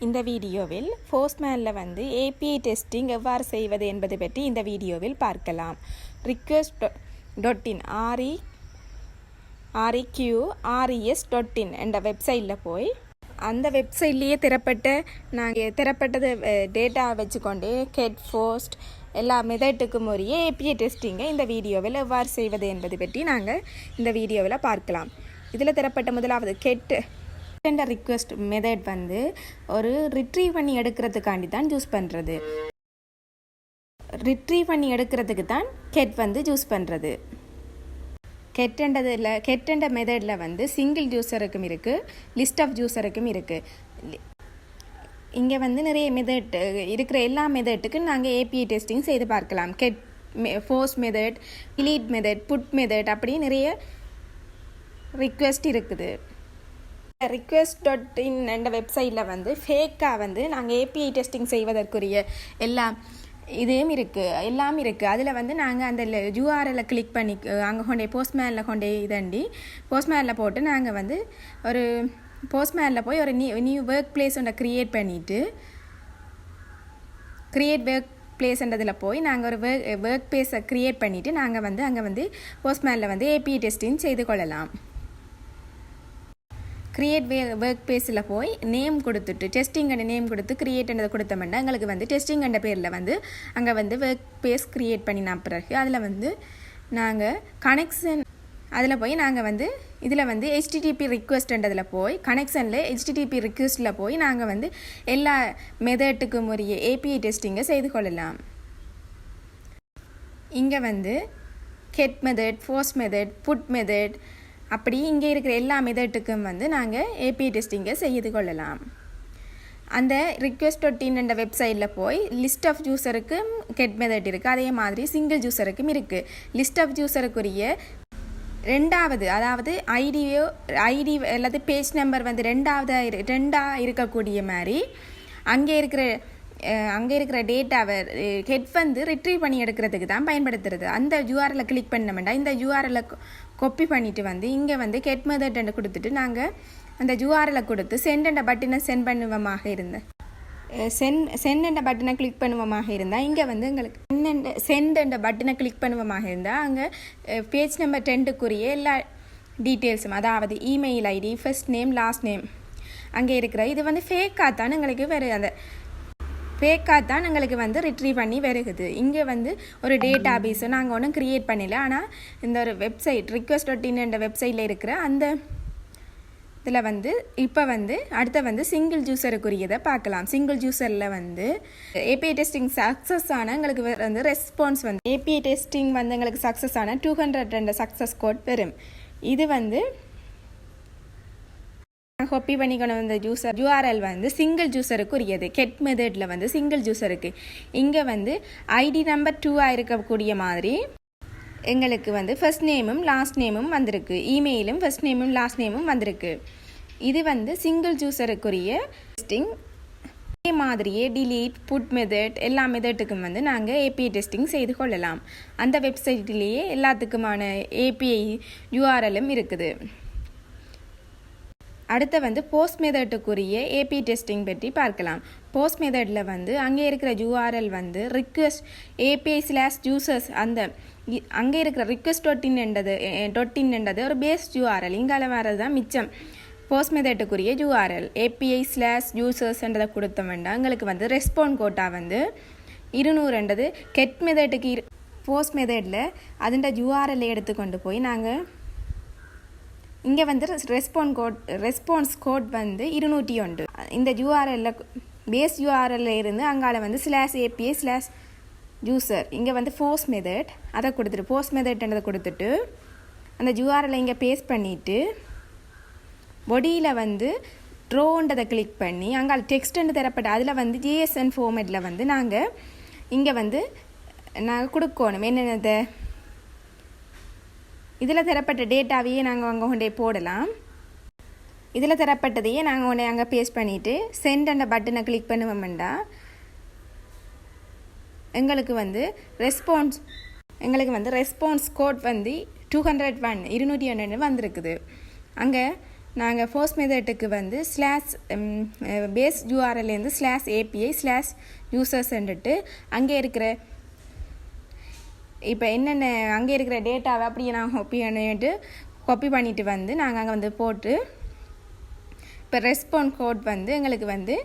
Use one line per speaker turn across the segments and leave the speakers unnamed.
இந்த வீடியோவில் போஸ்ட்மேனில் வந்து ஏபிஐ டெஸ்டிங் எவ்வாறு செய்வது என்பது பற்றி இந்த வீடியோவில் பார்க்கலாம். request.in request.in என்ற வெப்சைட்டில் போய் அந்த வெப்சைட்லேயே திறப்பட்டது டேட்டா வச்சுக்கொண்டு கெட் போஸ்ட் எல்லா மெத்தட்டுக்கும் உரிய ஏபிஐ டெஸ்டிங்கை இந்த வீடியோவில் எவ்வாறு செய்வது என்பது பற்றி நாங்கள் இந்த வீடியோவில் பார்க்கலாம். இதில் திறப்பட்ட முதலாவது கெட் ரிக்வெஸ்ட் மெத்தட் வந்து ஒரு ரிட்ரீவ் பண்ணி எடுக்கிறதுக்காண்டி தான் யூஸ் பண்ணுறது. ரிட்ரீவ் பண்ணி எடுக்கிறதுக்கு தான் கெட் வந்து யூஸ் பண்ணுறது. கெட் மெத்தடில் வந்து சிங்கிள் யூஸருக்கும் இருக்குது, லிஸ்ட் ஆஃப் யூஸருக்கும் இருக்குது. இங்கே வந்து நிறைய மெத்தட் இருக்கிற எல்லா மெத்தட்டுக்கும் நாங்கள் ஏபிஐ டெஸ்டிங் செய்து பார்க்கலாம். Get post method, delete method, put method அப்படி நிறைய ரிக்வெஸ்ட் இருக்குது. request.in என்ற வெப்சைட்டில் வந்து ஃபேக்காக வந்து நாங்கள் ஏபிஐ டெஸ்டிங் செய்வதற்குரிய எல்லாம் இருக்குது. அதில் வந்து நாங்கள் அந்த யூஆர்எல்லை கிளிக் பண்ணி அங்கே கொண்டே போஸ்ட்மேனில் கொண்டே போஸ்ட்மேனில் போட்டு நாங்கள் வந்து ஒரு போஸ்ட்மேனில் போய் ஒரு நியூ ஒர்க் பிளேஸ் ஒன்றை க்ரியேட் பண்ணிவிட்டு ஒர்க் பிளேஸ்ன்றதில் போய் நாங்கள் ஒரு ஒர்க் பிளேஸை க்ரியேட் பண்ணிவிட்டு நாங்கள் வந்து அங்கே வந்து போஸ்ட்மேனில் வந்து ஏபிஐ டெஸ்டிங் செய்து கொள்ளலாம். கிரியேட் ஒர்க் பேஸில் போய் நேம் கொடுத்துட்டு டெஸ்டிங்கண்ட நேம் கொடுத்து கிரியேட்ன்றதை கொடுத்தோம்னா எங்களுக்கு வந்து டெஸ்டிங்கண்ட பேரில் வந்து அங்கே வந்து ஒர்க் பேஸ் க்ரியேட் பண்ணினா பிறகு அதில் வந்து நாங்கள் கனெக்ஷன் அதில் போய் நாங்கள் வந்து இதில் வந்து HTTP ரிக்வெஸ்ட்ன்றதில் போய் கனெக்ஷனில் HTTP ரிக்வெஸ்ட்டில் போய் நாங்கள் வந்து எல்லா மெத்தட்டுக்கும் உரிய ஏபிஐ டெஸ்டிங்கை செய்து கொள்ளலாம். இங்கே வந்து get method, post method, put method அப்படி இங்கே இருக்கிற எல்லா மெத்தட்டுக்கும் வந்து நாங்கள் ஏபிஐ டெஸ்டிங்கை செய்து கொள்ளலாம். அந்த request.in என்ற வெப்சைட்டில் போய் லிஸ்ட் ஆஃப் யூஸருக்கும் கெட் மெத்தட் இருக்குது, அதே மாதிரி சிங்கிள் யூஸருக்கும் இருக்குது. லிஸ்ட் ஆஃப் யூஸருக்குரிய ரெண்டாவது அதாவது ஐடி அல்லது பேஜ் நம்பர் வந்து ரெண்டாக இருக்கக்கூடிய மாதிரி அங்கே இருக்கிற டேட்டாவை ஹெட் வந்து ரிட்ரீவ் பண்ணி எடுக்கிறதுக்கு தான் பயன்படுத்துறது. அந்த யூஆர்எல்லை கிளிக் பண்ணோம்னா இந்த யூஆர்எல்லை காப்பி பண்ணிவிட்டு வந்து இங்கே வந்து கெட் மெத்தட் கொடுத்துட்டு நாங்கள் அந்த யூஆர்எல்லை கொடுத்து சென்ட் பட்டனை சென்ட் பண்ணுவோமாக இருந்தால் பட்டனை கிளிக் பண்ணுவோமாக இருந்தால் இங்கே வந்து எங்களுக்கு சென்ட் பட்டனை கிளிக் பண்ணுவோமாக இருந்தால் அங்கே பேஜ் நம்பர் 10க்குரிய எல்லா டீட்டெயில்ஸும் அதாவது email ID, first name, last name அங்கே இருக்கிற இது வந்து ஃபேக்காக தான் எங்களுக்கு வந்து ரிட்ரீவ் பண்ணி வருகுது. இங்கே வந்து ஒரு டேட்டா பேஸை நாங்கள் ஒன்றும் க்ரியேட் பண்ணல. ஆனால் இந்த ஒரு வெப்சைட் request.in என்ற வெப்சைட்டில் இருக்கிற அந்த இதில் வந்து இப்போ வந்து அடுத்த வந்து சிங்கிள் ஜூஸருக்குரியதை பார்க்கலாம். சிங்கிள் ஜூஸரில் வந்து ஏபிஐ டெஸ்டிங் சக்ஸஸ் ஆனால் எங்களுக்கு வந்து ரெஸ்பான்ஸ் வந்து ஏபிஐ டெஸ்டிங் வந்து எங்களுக்கு சக்ஸஸ் ஆனால் 200 சக்ஸஸ் கோட் வரும். இது வந்து காப்பி பண்ணிக்கணும். இந்த யூஆர்எல் வந்து சிங்கிள் ஜூஸருக்கு உரியது. கெட் மெத்தடில் வந்து சிங்கிள் ஜூஸருக்கு இங்கே வந்து ஐடி நம்பர் 2 இருக்கக்கூடிய மாதிரி எங்களுக்கு வந்து ஃபர்ஸ்ட் நேமும் லாஸ்ட் நேமும் வந்திருக்கு. இமெயிலும் ஃபர்ஸ்ட் நேமும் லாஸ்ட் நேமும் வந்திருக்கு. இது வந்து சிங்கிள் ஜூஸருக்குரிய டெஸ்டிங். அதே மாதிரியே டிலீட், புட் மெத்தட் எல்லா மெத்தட்டுக்கும் வந்து நாங்கள் ஏபிஐ டெஸ்டிங் செய்து கொள்ளலாம். அந்த வெப்சைட்லேயே எல்லாத்துக்குமான ஏபிஐ யூஆர்எல்லும் இருக்குது. அடுத்து வந்து போஸ்ட் மெத்தட்டுக்குரிய ஏபிஐ டெஸ்டிங் பற்றி பார்க்கலாம். போஸ்ட் மெத்தடில் வந்து அங்கே இருக்கிற யூஆர்எல் வந்து ரிக்வெஸ்ட் API/users அந்த அங்கே இருக்கிற request.in என்றது ஒரு பேஸ் யூஆர்எல். இங்கால வரது தான் மிச்சம். போஸ்ட் மெத்தட்டுக்குரிய யூஆர்எல் API/users என்றதை கொடுத்த வேண்டாம். எங்களுக்கு வந்து ரெஸ்பாண்ட் கோட்டா வந்து 200 கெட் மெத்தட்டுக்கு போஸ்ட் மெத்தடில் அதுண்ட யூஆர்எல் எடுத்துக்கொண்டு போய் நாங்கள் இங்கே வந்து ரெஸ்பான்ஸ் கோட் வந்து 201 இந்த யூஆர்எல்ல பேஸ் யூஆர்எல்ல இருந்து அங்கால வந்து /API/user இங்கே வந்து போஸ்ட் மெத்தட் அதை கொடுத்துட்டு போஸ்ட் மெத்தட்ன்றதை கொடுத்துட்டு அந்த யூஆர்எல்லை இங்கே பேஸ்ட் பண்ணிவிட்டு பொடியில் வந்து ட்ரோன்றதை கிளிக் பண்ணி அங்கால டெக்ஸ்ட்ன்னு தரப்பட்ட அதில் வந்து JSON ஃபார்மேட்டில் வந்து நாங்கள் இங்கே வந்து நாங்கள் கொடுக்கணும். என்னென்னதை இதில் தரப்பட்ட டேட்டாவையே நாங்கள் அங்கே கொண்டே போடலாம். இதில் தரப்பட்டதையே நாங்கள் உடனே அங்கே பேஸ்ட் பண்ணிவிட்டு சென்ட் பட்டனை கிளிக் பண்ணுவோம்டா எங்களுக்கு வந்து ரெஸ்பான்ஸ் கோட் வந்து 201 வந்திருக்குது. அங்கே நாங்கள் ஃபோர்ஸ் மெத்தட்டுக்கு வந்து ஸ்லாஷ் பேஸ் யூஆர்எல்லேருந்து /API/users அங்கே இருக்கிற இப்போ என்னென்ன அங்கே இருக்கிற டேட்டாவை அப்படியே நாங்கள் காப்பி பண்ணிட்டு வந்து நாங்கள் அங்கே வந்து போட்டு இப்போ ரெஸ்பான்ஸ் கோட் வந்து எங்களுக்கு வந்து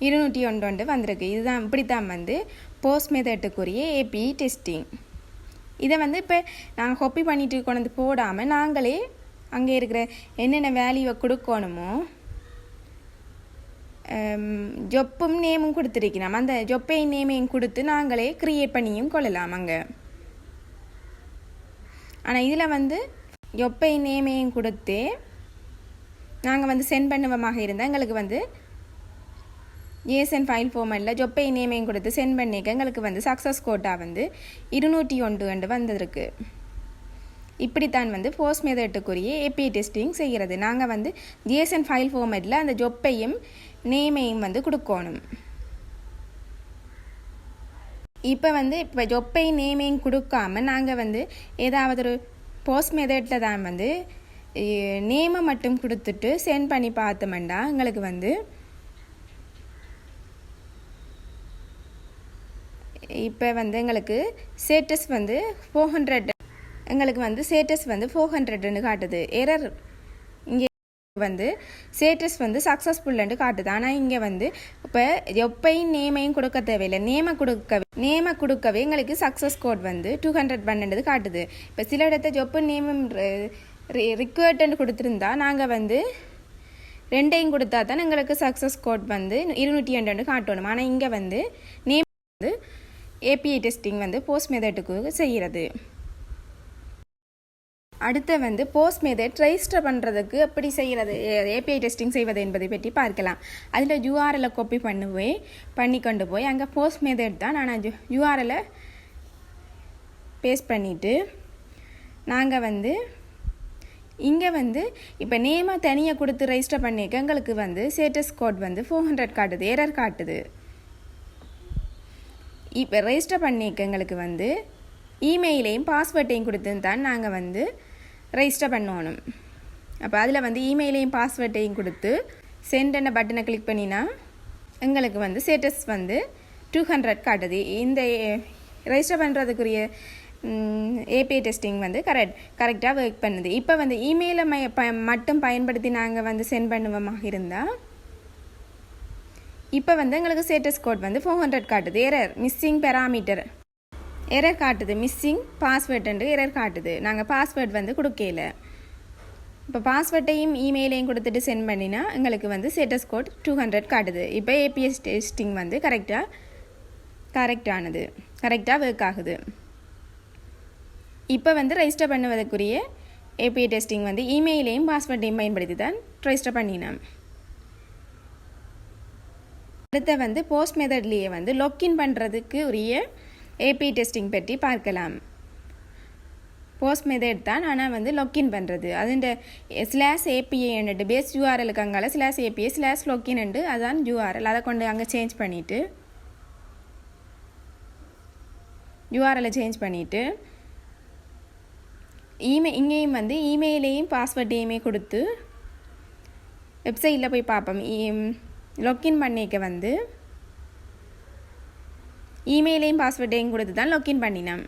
201 வந்திருக்கு. இதுதான் இப்படித்தான் வந்து போஸ்ட் மெத்தட்டுக்குரிய ஏபிஐ டெஸ்டிங். இதை வந்து இப்போ நாங்கள் காப்பி பண்ணிட்டு கொண்டு வந்து போடாமல் நாங்களே அங்கே இருக்கிற என்னென்ன வேல்யூவை கொடுக்கணுமோ ஜொப்பும் நேமும் கொடுத்துருக்கணும். அந்த ஜொப்பை நேமையும் கொடுத்து நாங்களே க்ரியேட் பண்ணியும் கொள்ளலாம் அங்கே. ஆனால் இதில் வந்து ஜொப்பை நேமையும் கொடுத்து நாங்கள் வந்து சென்ட் பண்ணுவமாக இருந்தால் எங்களுக்கு வந்து ஏசன் ஃபைல் ஃபார்மேட்டில் ஜொப்பை நேமையும் கொடுத்து சென்ட் பண்ணிக்க எங்களுக்கு வந்து சக்ஸஸ் கோட்டாக வந்து 201 வந்திருக்கு. இப்படித்தான் வந்து போஸ்ட் மெத்தட்டுக்குரிய ஏபிஐ டெஸ்டிங் செய்கிறது. நாங்கள் வந்து ஜேசன் ஃபைல் ஃபார்மேட்டில் அந்த ஜொப்பையும் நேமையும் வந்து கொடுக்கணும். இப்போ ஜொப்பை நேமையும் கொடுக்காம நாங்கள் வந்து ஏதாவது ஒரு போஸ்ட் மெத்தட்டில் தான் வந்து நேமை மட்டும் கொடுத்துட்டு சென்ட் பண்ணி பார்த்தோம்னா எங்களுக்கு வந்து இப்போ வந்து எங்களுக்கு ஸ்டேட்டஸ் வந்து 400 எங்களுக்கு வந்து ஸ்டேட்டஸ் வந்து 400ன்னு காட்டுது. எரர் இங்கே வந்து ஸ்டேட்டஸ் வந்து சக்ஸஸ்ஃபுல்லுன்னு காட்டுது. ஆனால் இங்கே வந்து இப்போ எப்பையும் நேமையும் கொடுக்க தேவையில்லை. நேமை கொடுக்கவே எங்களுக்கு சக்ஸஸ் கோட் வந்து 200 காட்டுது. இப்போ சில இடத்த ஜொப்பு நேமும் ரிக்வயர்டுன்னு கொடுத்துருந்தா நாங்கள் வந்து 2ஐயும் கொடுத்தா தான் எங்களுக்கு சக்ஸஸ் கோட் வந்து 202 காட்டணும். ஆனால் இங்கே வந்து நேம் வந்து ஏபிஐ டெஸ்டிங் வந்து போஸ்ட் மெத்தட்டுக்கு செய்கிறது. அடுத்து வந்து போஸ்ட் மெத்தட் ரெஜிஸ்டர் பண்ணுறதுக்கு எப்படி செய்கிறது, ஏபிஐ டெஸ்டிங் செய்வது என்பதை பற்றி பார்க்கலாம். அதில் யூஆர்எல்லை காப்பி பண்ணி கொண்டு போய் அங்கே போஸ்ட் மெத்தட் தான் நான் யூஆர்எல்லை பேஸ்ட் பண்ணிவிட்டு நாங்கள் வந்து இங்கே வந்து இப்போ நேமை தனியாக கொடுத்து ரெஜிஸ்டர் பண்ணிக்க எங்களுக்கு வந்து ஸ்டேட்டஸ் கோட் வந்து 400 காட்டுது, எரர் காட்டுது. இப்போ ரெஜிஸ்டர் பண்ணிக்க எங்களுக்கு வந்து இமெயிலையும் பாஸ்வேர்டையும் கொடுத்து தான் நாங்கள் வந்து ரெஜிஸ்டர் பண்ணணும். அப்போ அதில் வந்து இமெயிலையும் பாஸ்வேர்டையும் கொடுத்து சென்ட் என்ற பட்டனை கிளிக் பண்ணினா எங்களுக்கு வந்து ஸ்டேட்டஸ் வந்து 200 காட்டுது. இந்த ரெஜிஸ்டர் பண்ணுறதுக்குரிய ஏபிஐ டெஸ்டிங் வந்து கரெக்டாக ஒர்க் பண்ணுது. இப்போ வந்து இமெயிலை மட்டும் பயன்படுத்தி நாங்கள் வந்து சென்ட் பண்ணுவோமாக இருந்தால் இப்போ வந்து எங்களுக்கு ஸ்டேட்டஸ் கோட் வந்து 400 காட்டுது. எரர் மிஸ்ஸிங் பெராமீட்டர் எரர் காட்டுது, மிஸ்ஸிங் பாஸ்வேர்டுன்ட்டு எரர் காட்டுது. நாங்கள் பாஸ்வேர்ட் வந்து கொடுக்கல. இப்போ பாஸ்வேர்ட்டையும் இமெயிலையும் கொடுத்துட்டு சென்ட் பண்ணினா எங்களுக்கு வந்து ஸ்டேட்டஸ் கோட் 200 காட்டுது. இப்போ ஏபிஐ டெஸ்டிங் வந்து கரெக்டாக ஒர்க் ஆகுது. இப்போ வந்து ரெஜிஸ்டர் பண்ணுவதற்குரிய ஏபிஐ டெஸ்டிங் வந்து இமெயிலையும் பாஸ்வேர்டையும் பயன்படுத்தி தான் ரெஜிஸ்டர் பண்ணினோம். அடுத்த வந்து போஸ்ட் மெத்தட்லேயே வந்து லாக்இன் பண்ணுறதுக்கு உரிய ஏபிஐ டெஸ்டிங் பற்றி பார்க்கலாம். போஸ்ட் மெத்தட் தான், ஆனால் வந்து லாக்இன் பண்ணுறது அதுண்ட /API பேஸ் யூஆர்எலுக்கு அங்கால /API/login அதான் யூஆர்எல். அதை கொண்டு அங்கே சேஞ்ச் பண்ணிவிட்டு யூஆர்எலை சேஞ்ச் பண்ணிவிட்டு இங்கேயும் வந்து இமெயிலையும் பாஸ்வேர்டையுமே கொடுத்து வெப்சைட்டில் போய் பார்ப்போம். லாக்இன் பண்ணிக்க வந்து இமெயிலையும் பாஸ்வேர்டையும் கொடுத்து தான் லாக்இன் பண்ணினோம்.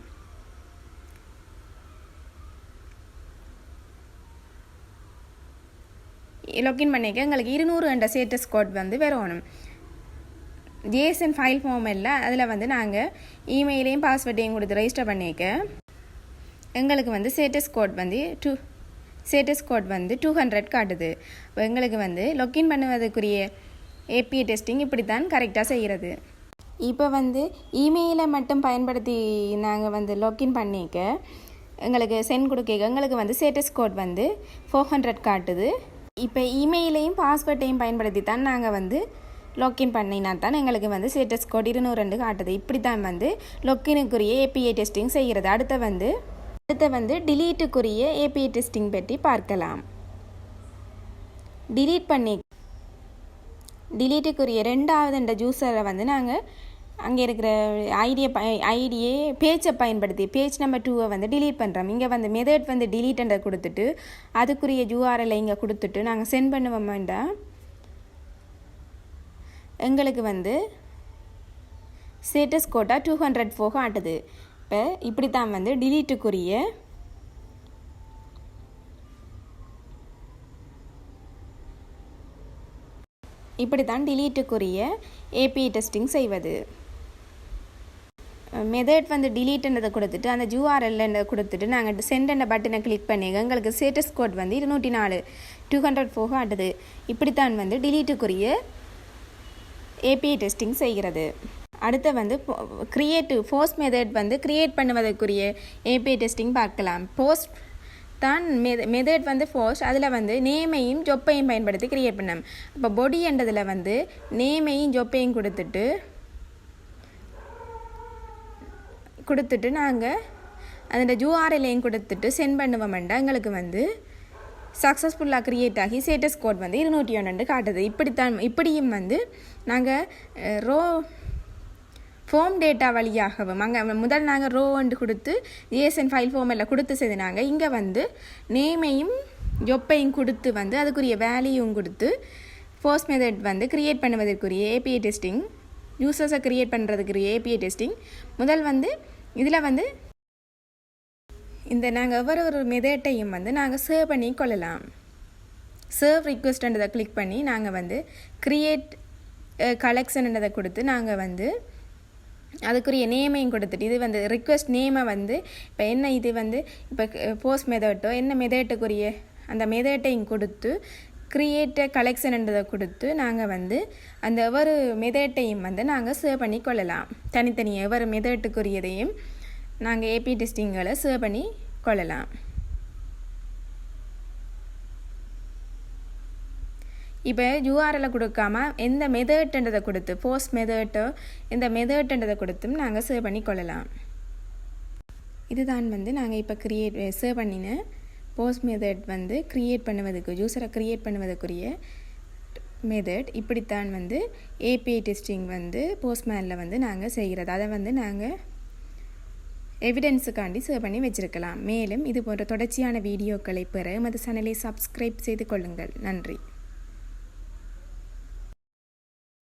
லாக்இன் பண்ணிக்க எங்களுக்கு 200 ஸ்டேட்டஸ் கோட் வந்து வரணும். ஜேசன் ஃபைல் ஃபார்மேட்டில் அதில் வந்து நாங்கள் இமெயிலையும் பாஸ்வேர்டையும் கொடுத்து ரெஜிஸ்டர் பண்ணிக்க எங்களுக்கு வந்து ஸ்டேட்டஸ் கோட் வந்து 200 காட்டுது. இப்போ எங்களுக்கு வந்து லாக்இன் பண்ணுவதற்குரிய ஏபிஐ டெஸ்டிங் இப்படி தான் கரெக்டாக செய்கிறது. இப்போ வந்து இமெயிலை மட்டும் பயன்படுத்தி நாங்கள் வந்து லாக்இன் பண்ணிக்க எங்களுக்கு சென்ட் கொடுக்க எங்களுக்கு வந்து ஸ்டேட்டஸ் கோட் வந்து 400 காட்டுது. இப்போ இமெயிலையும் பாஸ்வேர்டையும் பயன்படுத்தி தான் நாங்கள் வந்து லாக்இன் பண்ணினா தான் எங்களுக்கு வந்து ஸ்டேட்டஸ் கோட் 202 காட்டுது. இப்படி தான் வந்து லாக்இனுக்குரிய ஏபிஐ டெஸ்டிங் செய்கிறது. அடுத்த வந்து டிலீட்டுக்குரிய ஏபிஐ டெஸ்டிங் பற்றி பார்க்கலாம். டிலீட்டுக்குரிய 2வது யூசரை வந்து நாங்கள் அங்கே இருக்கிற ஐடியை பேஜை பயன்படுத்தி பேஜ் நம்பர் 2 வந்து டிலீட் பண்ணுறோம். இங்கே வந்து மெத்தட் வந்து டிலீட்ன்றதை கொடுத்துட்டு அதுக்குரிய URL இங்கே கொடுத்துட்டு நாங்கள் சென்ட் பண்ணுவோம் வேண்டாம். எங்களுக்கு வந்து ஸ்டேட்டஸ் கோட்டா 204 ஆட்டுது. இப்போ இப்படி தான் வந்து டிலீட்டுக்குரிய API டெஸ்டிங் செய்வது. மெத்தட் வந்து டிலீட்ன்றதை கொடுத்துட்டு அந்த URL கொடுத்துட்டு நாங்கள் சென்ட் என்ற பட்டனை கிளிக் பண்ணி எங்களுக்கு ஸ்டேட்டஸ் கோட் வந்து 204 ஆட்டுது. இப்படித்தான் வந்து டிலீட்டுக்குரிய API டெஸ்டிங் செய்கிறது. அடுத்து வந்து ஃபோர்ஸ் மெத்தட் வந்து கிரியேட் பண்ணுவதற்குரிய API டெஸ்டிங் பார்க்கலாம். போஸ்ட் தான் மெத்தட் வந்து ஃபோர்ஸ், அதில் வந்து நேமையும் ஜொப்பையும் பயன்படுத்தி கிரியேட் பண்ணோம். இப்போ பொடி என்றதில் வந்து நேமையும் ஜொப்பையும் கொடுத்துட்டு நாங்கள் அதோட URL கொடுத்துட்டு சென்ட் பண்ணுவோம்டா எங்களுக்கு வந்து சக்ஸஸ்ஃபுல்லாக க்ரியேட் ஆகி ஸ்டேட்டஸ் கோட் வந்து 201 காட்டுது. இப்படியும் வந்து நாங்கள் ஃபார்ம் டேட்டா வழியாகவும் அங்கே முதல் நாங்கள் ரோ கொடுத்து JSON ஃபைல் ஃபார்ம் எல்லாம் கொடுத்து செய்தினாங்க. இங்கே வந்து நேமையும் ஜொப்பையும் கொடுத்து வந்து அதுக்குரிய வேல்யூவும் கொடுத்து ஃபோர்ஸ் மெத்தட் வந்து க்ரியேட் பண்ணுவதற்குரிய API டெஸ்டிங், யூசர்ஸை க்ரியேட் பண்ணுறதுக்குரிய API டெஸ்டிங். முதல் வந்து இதில் வந்து இந்த நாங்கள் ஒவ்வொரு மெத்தட்டையும் வந்து நாங்கள் சர்வ் பண்ணி கொள்ளலாம். சர்வ் ரிக்வெஸ்ட்ன்றதை கிளிக் பண்ணி நாங்கள் வந்து க்ரியேட் கலெக்ஷன்ன்றதை கொடுத்து நாங்கள் வந்து அதுக்குரிய நேமையும் கொடுத்துட்டு இது வந்து ரிக்வெஸ்ட் நேமை வந்து இப்போ என்ன இது வந்து இப்போ போஸ்ட் மெத்தட்டோ என்ன மெத்தட்டுக்குரிய அந்த மெத்தட்டையும் கொடுத்து க்ரியேட் கலெக்ஷன்ன்றதை கொடுத்து நாங்கள் வந்து அந்த ஒவ்வொரு மெத்தட்டையும் வந்து நாங்கள் சர்வ் பண்ணி கொள்ளலாம். தனித்தனியாக ஒவ்வொரு மெத்தட்டுக்குரியதையும் நாங்கள் API டெஸ்டிங்களை சர்வ் பண்ணி கொள்ளலாம். இப்போ URL கொடுக்காம எந்த மெத்தட்ன்றதை கொடுத்து போஸ்ட் மெத்தட்டோ இந்த மெத்தட்ன்றதை கொடுத்தும் நாங்கள் சர்வ் பண்ணி கொள்ளலாம். இதுதான் வந்து நாங்கள் இப்போ சர்வ் பண்ணின போஸ்ட் மெத்தட் வந்து யூஸரை க்ரியேட் பண்ணுவதற்குரிய மெத்தட். இப்படித்தான் வந்து API டெஸ்டிங் வந்து போஸ்ட்மேனில் வந்து நாங்கள் செய்கிறது. அதை வந்து நாங்கள் எவிடன்ஸுக்காண்டி சர்வ் பண்ணி வச்சுருக்கலாம். மேலும் இது போன்ற தொடர்ச்சியான வீடியோக்களை பெற எமது சேனலை சப்ஸ்கிரைப் செய்து கொள்ளுங்கள். நன்றி.